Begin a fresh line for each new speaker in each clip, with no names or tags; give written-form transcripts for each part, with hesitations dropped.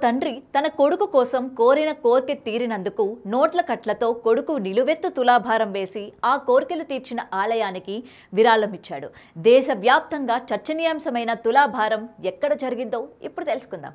తండ్రి తన కొడుకు కోసం కోరిన కోర్కె తీరినందుకు నోట్ల కట్లతో కొడుకు నిలువెత్తు తులాభారం వేసి ఆ కోర్కెలు తీర్చిన ఆలయానికి విరాళమిచ్చాడు. దేశవ్యాప్తంగా చర్చనీయాంశమైన తులాభారం ఎక్కడ జరిగిందో ఇప్పుడు తెలుసుకుందాం.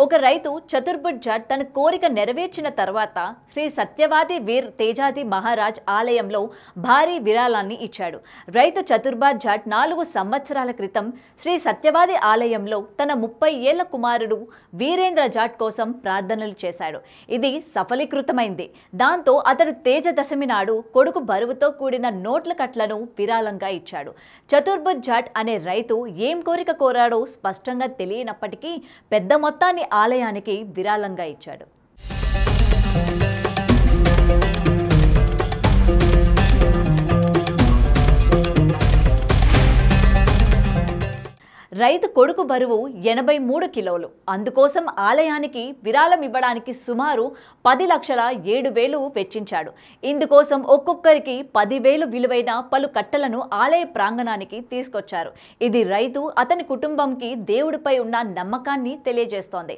ఒక రైతు చతుర్భుజ్ జాట్ తన కోరిక నెరవేర్చిన తర్వాత శ్రీ సత్యవాది వీర్ తేజాది మహారాజ్ ఆలయంలో భారీ విరాళాన్ని ఇచ్చాడు. రైతు చతుర్భుజ్ జాట్ 4 సంవత్సరాల క్రితం శ్రీ సత్యవాది ఆలయంలో తన 30 ఏళ్ల కుమారుడు వీరేంద్ర జాట్ కోసం ప్రార్థనలు చేశాడు. ఇది సఫలీకృతమైంది. దాంతో అతడు తేజ దశమి నాడు కొడుకు బరువుతో కూడిన నోట్ల కట్లను విరాళంగా ఇచ్చాడు. చతుర్భుజ్ జాట్ అనే రైతు ఏం కోరిక కోరాడో స్పష్టంగా తెలియనప్పటికీ పెద్ద మొత్తాన్ని ఆలయానికి విరాళంగా ఇచ్చాడు. రైతు కొడుకు బరువు 83 కిలోలు. అందుకోసం ఆలయానికి విరాళం ఇవ్వడానికి సుమారు 10,07,000 వెచ్చించాడు. ఇందుకోసం ఒక్కొక్కరికి 10,000 విలువైన పలు కట్టలను ఆలయ ప్రాంగణానికి తీసుకొచ్చారు. ఇది రైతు అతని కుటుంబంకి దేవుడిపై ఉన్న నమ్మకాన్ని తెలియజేస్తోంది.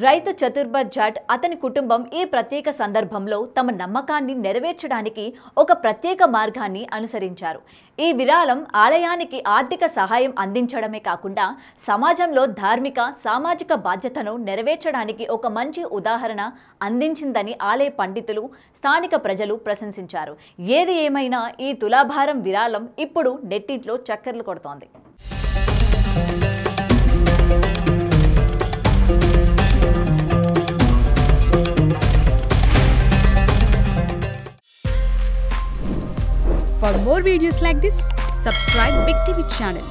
రైతు చతుర్భుజ్ జాట్ అతని కుటుంబం ఈ ప్రత్యేక సందర్భంలో తమ నమ్మకాన్ని నెరవేర్చడానికి ఒక ప్రత్యేక మార్గాన్ని అనుసరించారు. ఈ విరాళం ఆలయానికి ఆర్థిక సహాయం అందించడమే కాకుండా సమాజంలో ధార్మిక సామాజిక బాధ్యతను నెరవేర్చడానికి ఒక మంచి ఉదాహరణ అందించిందని ఆలయ పండితులు స్థానిక ప్రజలు ప్రశంసించారు. ఏది ఏమైనా ఈ తులాభారం విరాళం ఇప్పుడు నెట్టింట్లో చక్కర్లు కొడుతోంది.
For more videos like this, subscribe Big TV channel.